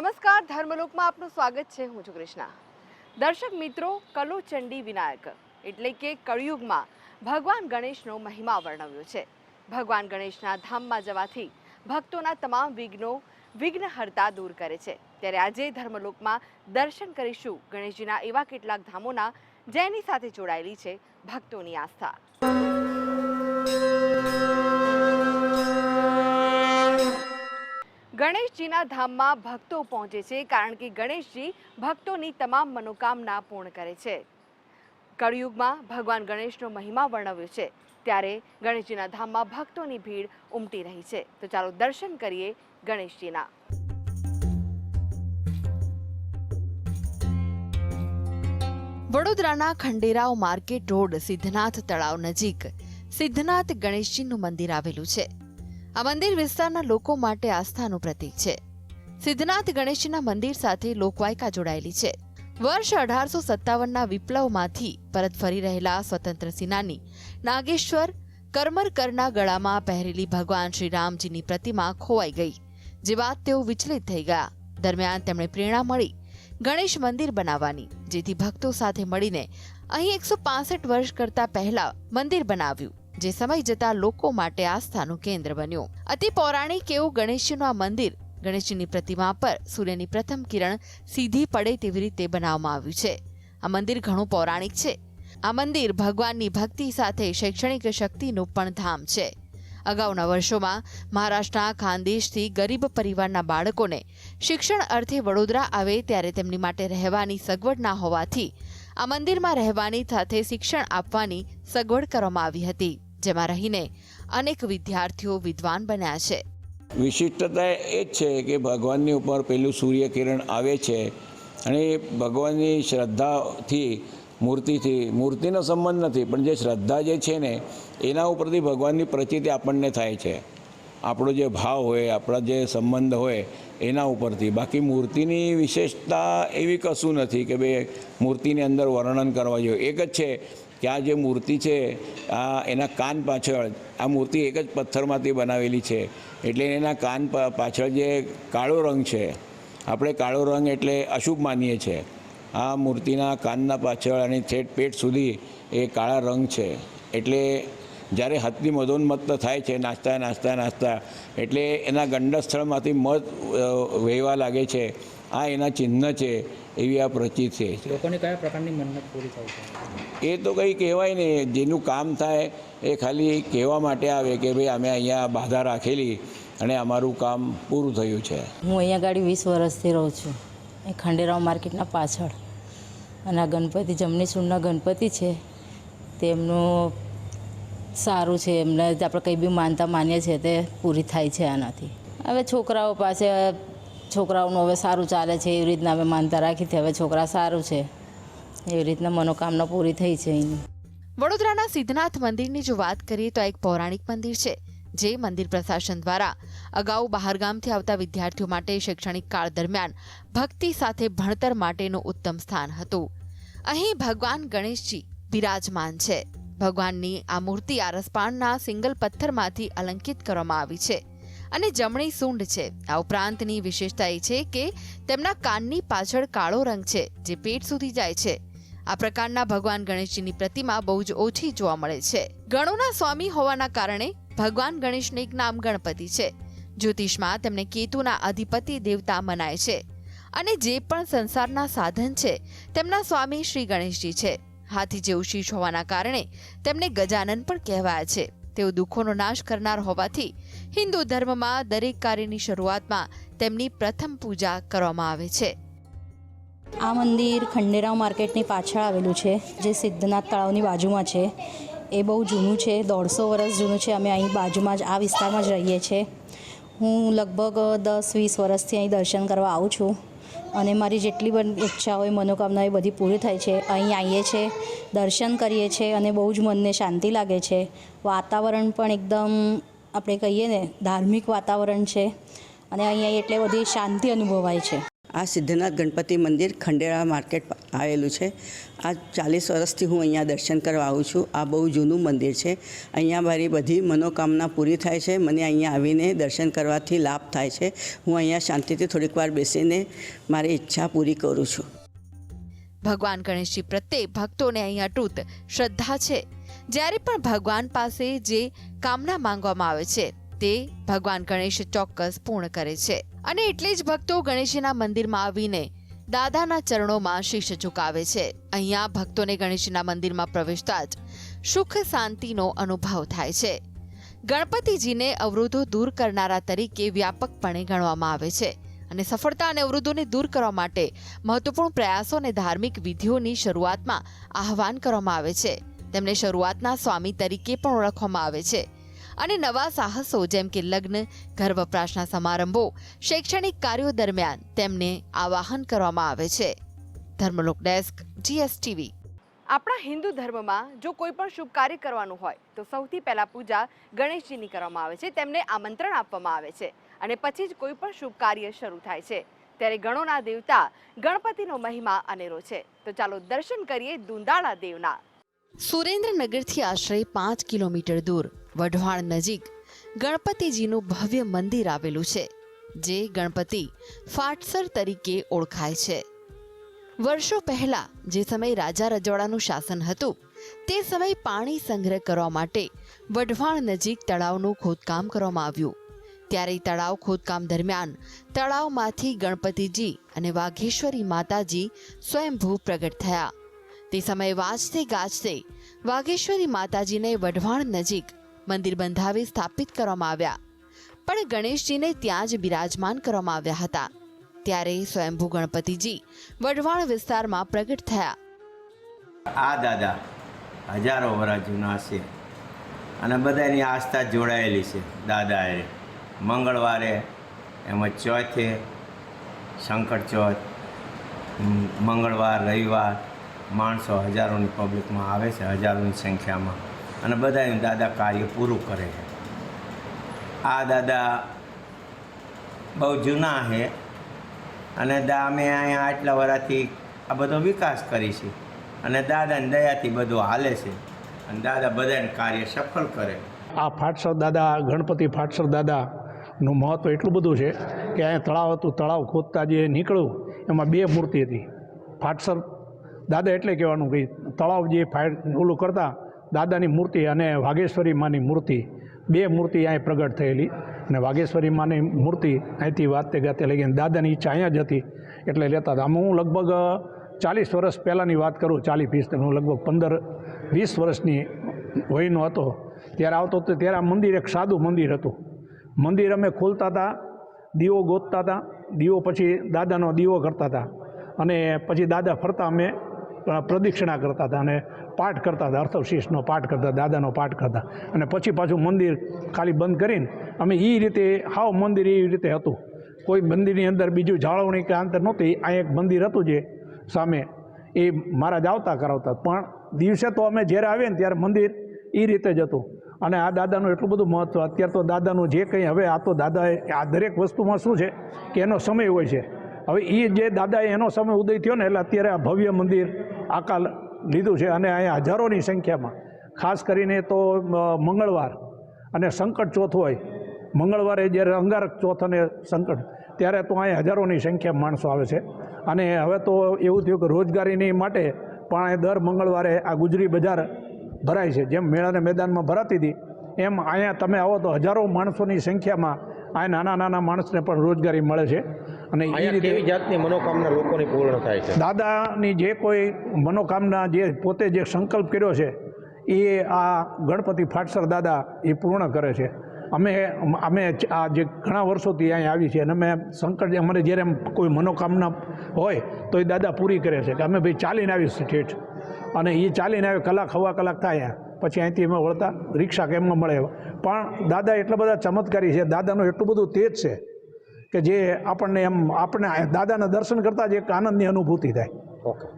નમસ્કાર, ધર્મલોકમાં આપનું સ્વાગત છે। હું છું કૃષ્ણા। દર્શક મિત્રો, કલોચંડી વિનાયક એટલે કે કળિયુગમાં ભગવાન ગણેશનો મહિમા વર્ણવ્યો છે। ભગવાન ગણેશના ધામમાં જવાથી ભક્તોના તમામ વિઘ્નહર્તા દૂર કરે છે। ત્યારે આજે ધર્મલોકમાં દર્શન કરીશું ગણેશજીના એવા કેટલાક ધામોના જેની સાથે જોડાયેલી છે ભક્તોની આસ્થા। ગણેશજીના ધામમાં ભક્તો પહોંચે છે કારણ કે ગણેશજી ભક્તોની તમામ મનોકામના પૂર્ણ કરે છે। કળિયુગમાં ભગવાન ગણેશનો મહિમા વર્ણવ્યો છે, ત્યારે ગણેશજીના ધામમાં ભક્તોની ભીડ ઉમટી રહી છે। તો ચાલો દર્શન કરીએ ગણેશજીના। વડોદરાના ખંડેરાવ માર્કેટ રોડ સિદ્ધનાથ તળાવ નજીક સિદ્ધનાથ ગણેશજીનું મંદિર આવેલું છે। આ મંદિર વિસ્તારના લોકો માટે આસ્થાનું પ્રતીક છે। સિદ્ધનાથ ગણેશજીના મંદિર સાથે લોકવાયકા જોડાયેલી છે। વર્ષ 1857ના વિપ્લવમાંથી પરત ફરી રહેલા સ્વતંત્ર સેનાની નાગેશ્વર કરમરકરના ગળામાં પહેરેલી ભગવાન શ્રી રામજીની પ્રતિમા ખોવાઈ ગઈ, જે બાદ તેઓ વિચલિત થઈ ગયા। દરમિયાન તેમણે પ્રેરણા મળી ગણેશ મંદિર બનાવવાની, જેથી ભક્તો સાથે મળીને અહીં 165 વર્ષ કરતા પહેલા મંદિર બનાવ્યું, જે સમય જતા લોકો માટે આસ્થાનું કેન્દ્ર બન્યું। અતિ પૌરાણિક એવું ગણેશજીનું આ મંદિર ગણેશજીની પ્રતિમા પર સૂર્યની પ્રથમ કિરણ સીધી પડે તેવી રીતે બનાવવામાં આવ્યું છે। આ મંદિર ઘણું પૌરાણિક છે। આ મંદિર ભગવાનની ભક્તિ સાથે શૈક્ષણિક શક્તિનું પણ ધામ છે। અગાઉના વર્ષોમાં મહારાષ્ટ્રના ખાનદેશથી ગરીબ પરિવારના બાળકોને શિક્ષણ અર્થે વડોદરા આવે ત્યારે તેમની માટે રહેવાની સગવડ ના હોવાથી આ મંદિરમાં રહેવાની સાથે શિક્ષણ આપવાની સગવડ કરવામાં આવી હતી, જેમાં રહીને અનેક વિદ્યાર્થીઓ વિદ્વાન બન્યા છે। વિશિષ્ટતા એ જ છે કે ભગવાનની ઉપર પેલું સૂર્ય કિરણ આવે છે અને ભગવાનની શ્રદ્ધાથી મૂર્તિનો સંબંધ નથી, પણ જે શ્રદ્ધા જે છે ને એના ઉપરથી ભગવાનની પ્રચિતિ આપણને થાય છે। આપણો જે ભાવ હોય, આપણા જે સંબંધ હોય એના ઉપરથી। બાકી મૂર્તિની વિશેષતા એવી કશું નથી કે ભાઈ મૂર્તિની અંદર વર્ણન કરવા જોઈએ। એક જ છે કે આ જે મૂર્તિ છે આ એના કાન પાછળ આ મૂર્તિ એક જ પથ્થરમાંથી બનાવેલી છે, એટલે એના કાન પાછળ જે કાળો રંગ છે, આપણે કાળો રંગ એટલે અશુભ માનીએ છીએ। આ મૂર્તિના કાનના પાછળ અને છેક પેટ સુધી એ કાળા રંગ છે, એટલે જ્યારે હાથની મદોન્મત્ત થાય છે નાચતા એટલે એના ગંડા સ્થળમાંથી મધ વહેવા લાગે છે, આ એના ચિહ્ન છે, એવી આ પ્રચિત છે। લોકોની કયા પ્રકારની મન્નત પૂરી થાય છે એ તો કંઈ કહેવાય નહીં, જેનું કામ થાય એ ખાલી કહેવા માટે આવે કે ભાઈ અમે અહીંયા બાધા રાખેલી અને અમારું કામ પૂરું થયું છે। હું અહીંયા ગાડી 20 વર્ષથી રહું છું, એ ખંડેરાવ માર્કેટના પાછળ, અને આ ગણપતિ જમણી સૂંઢના ગણપતિ છે તેમનું સારું છે। એમને આપણે કંઈ બી માનતા માનીએ છીએ તે પૂરી થાય છે આનાથી। હવે છોકરાઓનું હવે સારું ચાલે છે, એવી રીતના અમે માનતા રાખી હતી, હવે છોકરા સારું છે, એવી રીતના મનોકામના પૂરી થઈ છે એની। વડોદરાના સિદ્ધનાથ મંદિરની જો વાત કરીએ તો એક પૌરાણિક મંદિર છે, જે મંદિર પ્રશાસન દ્વારા અગાઉ બહારગામથી આવતા વિદ્યાર્થીઓ માટે શૈક્ષણિક કાળ દરમિયાન ભક્તિ સાથે ભણતર માટેનું ઉત્તમ સ્થાન હતું। અહીં ભગવાન ગણેશજી બિરાજમાન છે। ભગવાનની આ મૂર્તિ આરસપાણના સિંગલ પથ્થરમાંથી અલંકિત કરવામાં આવી છે અને જમણી સૂંઢ છે। આ ઉપરાંતની વિશેષતા એ છે કે તેમના કાનની પાછળ કાળો રંગ છે, જે પેટ સુધી જાય છે। આ પ્રકારના ભગવાન ગણેશજીની પ્રતિમા બહુ જ ઓછી જોવા મળે છે। ગણોના સ્વામી હોવાના કારણે ભગવાન ગણેશને એક નામ ગણપતિ છે। જ્યોતિષમાં તેમને કેતુના અધિપતિ દેવતા મનાય છે અને જે પણ સંસારના સાધન છે તેમના સ્વામી શ્રી ગણેશજી છે। હાથી જેવું શીશ હોવાના કારણે તેમને ગજાનન પણ કહેવાયા છે। તેઓ દુઃખોનો નાશ કરનાર હોવાથી હિન્દુ ધર્મમાં દરેક કાર્યની શરૂઆતમાં તેમની પ્રથમ પૂજા કરવામાં આવે છે। આ મંદિર ખંડેરાવ માર્કેટની પાછળ આવેલું છે, જે સિદ્ધનાથ તળાવની બાજુમાં છે। એ બહુ જૂનું છે, 150 વર્ષ જૂનું છે। અમે અહીં બાજુમાં જ આ વિસ્તારમાં જ રહીએ છીએ। હું લગભગ 10-20 વર્ષથી અહીં દર્શન કરવા આવું છું અને મારી જેટલી પણ ઈચ્છા હોય, મનોકામના એ બધી પૂરી થાય છે। અહીં આવીએ છીએ, દર્શન કરીએ છીએ અને બહુ જ મનને શાંતિ લાગે છે। વાતાવરણ પણ એકદમ આપણે કહીએ ને ધાર્મિક વાતાવરણ છે અને અહીંયા એટલે બધી શાંતિ અનુભવાય છે। આ સિદ્ધનાથ ગણપતિ મંદિર ખંડેરા માર્કેટ આવેલું છે. આ 40 વર્ષથી હું અહીંયા દર્શન કરવા આવું છું. આ બહુ જૂનું મંદિર છે. અહીંયા મારી બધી મનોકામના પૂરી થાય છે. મને અહીંયા આવીને દર્શન કરવાથી લાભ થાય છે. હું અહીંયા શાંતિથી થોડીક વાર બેસીને મારી ઈચ્છા પૂરી કરું છું. ભગવાન ગણેશજી પ્રત્યે ભક્તોને અહીં અતૂટ શ્રદ્ધા છે. જ્યારે પણ ભગવાન પાસે જે કામના માંગવામાં આવે છે તે ભગવાન ગણેશ ચોક્કસ પૂર્ણ કરે છે. અને એટલે જ ભક્તો ગણેશજીના મંદિરમાં આવીને દાદાના ચરણોમાં શીશ ઝુકાવે છે. અહીંયા ભક્તોને ગણેશજીના મંદિરમાં પ્રવેશતા જ સુખ શાંતિનો અનુભવ થાય છે. ગણપતિજીને અવરોધો દૂર કરનારા તરીકે વ્યાપકપણે ગણવામાં આવે છે અને સફળતા અને અવરોધોને દૂર કરવા માટે મહત્વપૂર્ણ પ્રયાસો અને ધાર્મિક વિધિઓની શરૂઆતમાં આહવાન કરવામાં આવે છે. તેમને શરૂઆતના સ્વામી તરીકે પણ ઓળખવામાં આવે છે અને નવા સાહસો જેમ કે લગ્ન, ઘર વપરાશના સમારંભો, શૈક્ષણિક કાર્યો દરમિયાન તેમને આવાહન કરવામાં આવે છે. Dharmalok desk, GSTV. આપણા હિન્દુ ધર્મમાં જો કોઈ પણ શુભ કાર્ય કરવાનું હોય તો સૌથી પહેલા પૂજા ગણેશજીની કરવામાં આવે છે. તેમને આમંત્રણ આપવામાં આવે છે અને પછી જ કોઈ પણ શુભ કાર્ય શરૂ થાય છે. ત્યારે ગણોના દેવતા ગણપતિનો મહિમા અનેરો છે. તો ચાલો દર્શન કરીએ દુંદાળા દેવના. સુરેન્દ્રનગરથી આશરે 5 કિલોમીટર દૂર વઢવાણ નજીક ગણપતિજીનું ભવ્ય મંદિર આવેલું છે, જે ગણપતિ ફાટસર તરીકે ઓળખાય છે. વર્ષો પહેલા જે સમયે રાજા રજવાડાનું શાસન હતું તે સમયે પાણી સંગ્રહ કરવા માટે વઢવાણ નજીક તળાવનું ખોદકામ કરવામાં આવ્યું. ત્યારે તળાવ ખોદકામ દરમિયાન તળાવમાંથી ગણપતિજી અને વાઘેશ્વરી માતાજી સ્વયંભૂ પ્રગટ થયા. તે સમયે વાજતે ગાજતે વાઘેશ્વરી માતાજીને વઢવાણ નજીક મંદિર બંધાવી સ્થાપિત કરવામાં આવ્યા, પણ ગણેશજીને ત્યાં જ બિરાજમાન કરવામાં આવ્યા હતા. ત્યારે સ્વયંભૂ ગણપતિજી વઢવાણ વિસ્તારમાં પ્રગટ થયા. આ દાદા હજારો વર્ષ જૂના છે અને બધાની આસ્થા જોડાયેલી છે. દાદાએ મંગળવારે એમાં ચોથે સંકટ ચોથ, મંગળવાર, રવિવાર માણસો હજારોની પબ્લિકમાં આવે છે, હજારોની સંખ્યામાં, અને બધાને દાદા કાર્ય પૂરું કરે છે. આ દાદા બહુ જૂના છે અને અમે અહીંયા આટલા વર્ષથી આ બધો વિકાસ કરી છે અને દાદાની દયાથી બધું હાલે છે અને દાદા બધાને કાર્ય સફળ કરે. આ ફાટસર દાદા, ગણપતિ ફાટસર દાદાનું મહત્ત્વ એટલું બધું છે કે અહીંયા તળાવ હતું, તળાવ ખોદતા જે નીકળ્યું એમાં 2 મૂર્તિ હતી. ફાટસર દાદા એટલે કહેવાનું કે તળાવ જે ઓલું કરતા દાદાની મૂર્તિ અને વાઘેશ્વરી માની મૂર્તિ, 2 મૂર્તિ અહીં પ્રગટ થયેલી. અને વાઘેશ્વરી માની મૂર્તિ અહીંથી વાતે ગાતે લઈ ગઈ. દાદાની ઈચ્છા અહીંયા જ હતી એટલે લેતા હતા. આમાં હું લગભગ 40 વર્ષ પહેલાંની વાત કરું, 40-20, હું લગભગ 15-20 વર્ષની વયનો હતો ત્યારે આવતો હતો. ત્યારે આ મંદિર એક સાદું મંદિર હતું. મંદિર અમે ખોલતા હતા, દીવો ગોતતા હતા, દીવો પછી દાદાનો દીવો કરતા હતા અને પછી દાદા ફરતા અમે પ્રદક્ષિણા કરતા હતા અને પાઠ કરતા હતા, અર્થવશીષનો પાઠ કરતા, દાદાનો પાઠ કરતા અને પછી પાછું મંદિર ખાલી બંધ કરીને અમે એ રીતે હાવ મંદિર એવી રીતે હતું. કોઈ મંદિરની અંદર બીજું જાળવણી કે અંતર નહોતી. આ એક મંદિર હતું જે સામે, એ મહારાજ આવતા કરાવતા, પણ દિવસે તો અમે જ્યારે આવીએ ને ત્યારે મંદિર એ રીતે જ હતું. અને આ દાદાનું એટલું બધું મહત્ત્વ. અત્યારે તો દાદાનું જે કંઈ હવે આ તો દાદાએ આ દરેક વસ્તુમાં શું છે કે એનો સમય હોય છે. હવે એ જે દાદાએ એનો સમય ઉદય થયો ને એટલે અત્યારે આ ભવ્ય મંદિર આકાર લીધું છે અને અહીંયા હજારોની સંખ્યામાં, ખાસ કરીને તો મંગળવાર અને સંકટ ચોથ હોય, મંગળવારે જ્યારે અંગારક ચોથ અને સંકટ, ત્યારે તો અહીંયા હજારોની સંખ્યામાં માણસો આવે છે. અને હવે તો એવું થયું કે રોજગારીની માટે પણ અહીં દર મંગળવારે આ ગુજરી બજાર ભરાય છે. જેમ મેળાને મેદાનમાં ભરાતી હતી એમ અહીંયા તમે આવો તો હજારો માણસોની સંખ્યામાં આ નાના માણસને પણ રોજગારી મળે છે. અને એ રીતે કેવી જાતની મનોકામના લોકોની પૂર્ણ થાય છે? દાદાની જે કોઈ મનોકામના જે પોતે જે સંકલ્પ કર્યો છે એ આ ગણપતિ ફાટસર દાદા એ પૂર્ણ કરે છે. અમે આ જે ઘણા વર્ષોથી અહીં આવી છે અને અમે સંકટ અમારે જ્યારે કોઈ મનોકામના હોય તો એ દાદા પૂરી કરે છે. કે અમે ભાઈ ચાલીને આવીશું ઠેઠ, અને એ ચાલીને આવે, કલાક સવા કલાક થાય પછી અહીંથી અમે વળતા રિક્ષા કે એમાં મળે. પણ દાદા એટલા બધા ચમત્કારી છે, દાદાનું એટલું બધું તેજ છે કે જે આપણે દાદાના દર્શન કરતાં જ એક આનંદની અનુભૂતિ થાય.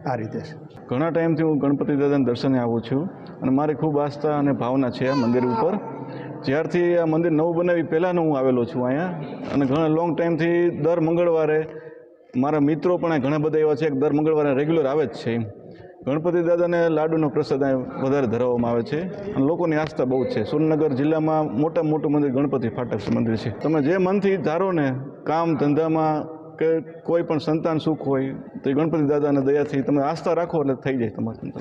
આ રીતે છે. ઘણા ટાઈમથી હું ગણપતિ દાદાના દર્શને આવું છું અને મારી ખૂબ આસ્થા અને ભાવના છે આ મંદિર ઉપર. જ્યારથી આ મંદિર નવું બનાવી પહેલાંનો હું આવેલો છું અહીંયા, અને ઘણા લોંગ ટાઈમથી દર મંગળવારે મારા મિત્રો પણ અહીં ઘણા બધા એવા છે કે દર મંગળવારે રેગ્યુલર આવે જ છે. ગણપતિ દાદાને લાડુનો પ્રસાદ અહીં વધારે ધરાવવામાં આવે છે અને લોકોની આસ્થા બહુ છે. સુરેન્દ્રનગર જિલ્લામાં મોટામાં મોટું મંદિર ગણપતિ ફાટક મંદિર છે. તમે જે મનથી ધારો ને કામ ધંધામાં કે કોઈ પણ સંતાન સુખ હોય તો એ ગણપતિ દાદાના દયાથી તમે આસ્થા રાખો એટલે થઈ જાય તમારું.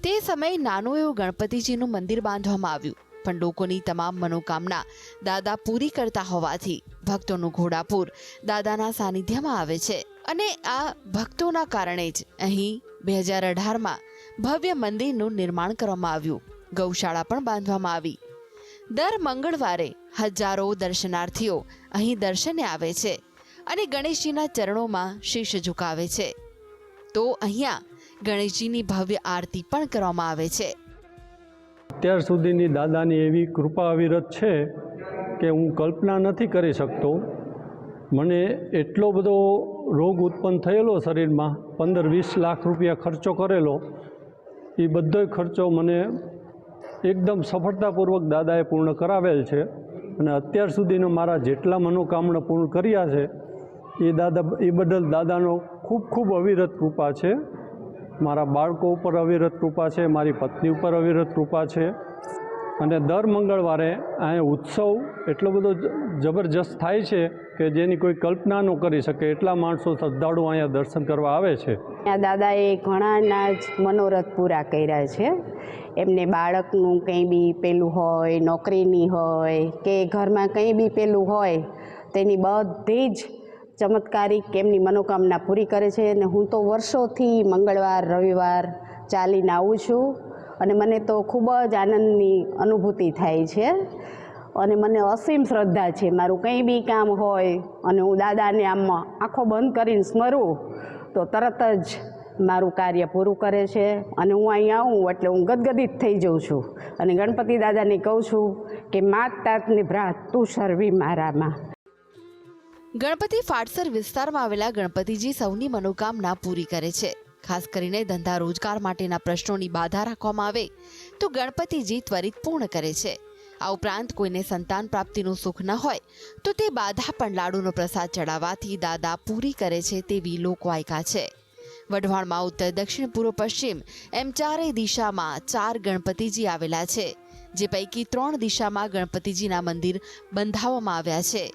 તે સમયે નાનું એવું ગણપતિજીનું મંદિર બાંધવામાં આવ્યું, પણ લોકોની તમામ મનોકામના દાદા પૂરી કરતા હોવાથી ભક્તોનું ઘોડાપૂર દાદાના સાનિધ્યમાં આવે છે. અને આ ભક્તોના કારણે જ અહીં 2018માં ભવ્ય મંદિરનું નિર્માણ કરવામાં આવ્યું. ગૌશાળા પણ બાંધવામાં આવી. દર મંગળવારે હજારો દર્શનાર્થીઓ અહીં દર્શને આવે છે અને ગણેશજીના ચરણોમાં શીશ ઝુકાવે છે. તો અહીંયા ગણેશજીની ભવ્ય આરતી પણ કરવામાં આવે છે. અત્યાર સુધીની દાદાની એવી કૃપા અવિરત છે કે હું કલ્પના નથી કરી શકતો. મને એટલો બધો રોગ ઉત્પન્ન થયેલો શરીરમાં, 15-20 લાખ રૂપિયા ખર્ચો કરેલો, એ બધોય ખર્ચો મને એકદમ સફળતાપૂર્વક દાદાએ પૂર્ણ કરાવેલ છે. અને અત્યાર સુધીનો મારા જેટલા મનોકામના પૂર્ણ કર્યા છે એ બદલ દાદાનો ખૂબ ખૂબ અવિરત કૃપા છે. મારા બાળકો ઉપર અવિરત કૃપા છે, મારી પત્ની ઉપર અવિરત કૃપા છે. અને દર મંગળવારે અહીંયા ઉત્સવ એટલો બધો જબરજસ્ત થાય છે કે જેની કોઈ કલ્પના ન કરી શકે એટલા માણસો શ્રદ્ધાળુ અહીંયા દર્શન કરવા આવે છે. આ દાદાએ ઘણાના જ મનોરથ પૂરા કર્યા છે. એમને બાળકનું કંઈ બી પેલું હોય, નોકરીની હોય કે ઘરમાં કંઈ બી પેલું હોય તેની બધી જ ચમત્કારિક એમની મનોકામના પૂરી કરે છે. અને હું તો વર્ષોથી મંગળવાર રવિવાર ચાલીને આવું છું અને મને તો ખૂબ જ આનંદની અનુભૂતિ થાય છે અને મને અસીમ શ્રદ્ધા છે. મારું કંઈ બી કામ હોય અને હું દાદાને આમ આંખો બંધ કરીને સ્મરું તો તરત જ મારું કાર્ય પૂરું કરે છે. અને હું અહીં આવું એટલે હું ગદગદિત થઈ જાઉં છું અને ગણપતિ દાદાને કહું છું કે માત તાતની ભ્રાત તું શરવી મારામાં. ગણપતિ ફાટસર વિસ્તારમાં આવેલા ગણપતિજી સૌની મનોકામના પૂરી કરે છે. ખાસ કરીને ધંધા રોજગાર માટેના પ્રશ્નોની બાધા રાખવામાં આવે તો ગણપતિજી ત્વરિત પૂર્ણ કરે છે. આ ઉપરાંત કોઈને સંતાન પ્રાપ્તિનું સુખ ન હોય તો તે બાધા પણ લાડુનો પ્રસાદ ચડાવવાથી દાદા પૂરી કરે છે તેવી લોકવાયકા છે. વઢવાણમાં ઉત્તર, દક્ષિણ, પૂર્વ, પશ્ચિમ એમ 4 દિશામાં 4 ગણપતિજી આવેલા છે, જે પૈકી 3 દિશામાં ગણપતિજીના મંદિર બંધાવવામાં આવ્યા છે.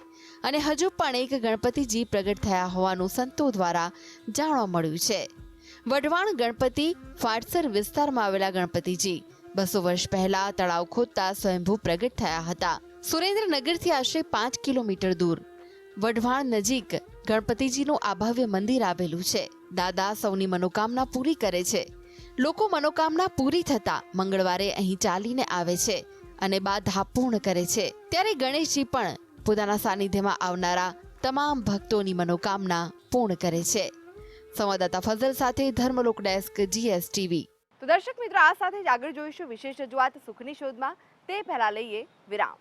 અને હજુ પણ એક ગણપતિજી પ્રગટ થયા હોવાનું સંતો દ્વારા જાણવા મળ્યું છે. વઢવાણ ગણપતિ ફાટસર વિસ્તારમાં આવેલા ગણપતિજી 200 વર્ષ પહેલા તળાવ ખોદતા સ્વયંભૂ પ્રગટ થયા હતા. સુરેન્દ્રનગરથી આશરે 5 કિલોમીટર દૂર વઢવાણ નજીક ગણપતિજીનું આ ભવ્ય મંદિર આવેલું છે. દાદા સૌની મનોકામના પૂરી કરે છે. લોકો મનોકામના પૂરી થતા મંગળવારે અહીં ચાલીને આવે છે અને બાધા પૂર્ણ કરે છે. ત્યારે ગણેશજી પણ પોતાના સાનિધ્યમાં આવનારા તમામ ભક્તોની મનોકામના પૂર્ણ કરે છે. સંવાદદાતા ફઝલ સાથે ધર્મલોક ડેસ્ક, GSTV. તો દર્શક મિત્રો, આ સાથે જ આગળ જોઈશું વિશેષ રજૂઆત સુખની શોધમાં. તે પહેલા લઈએ વિરામ.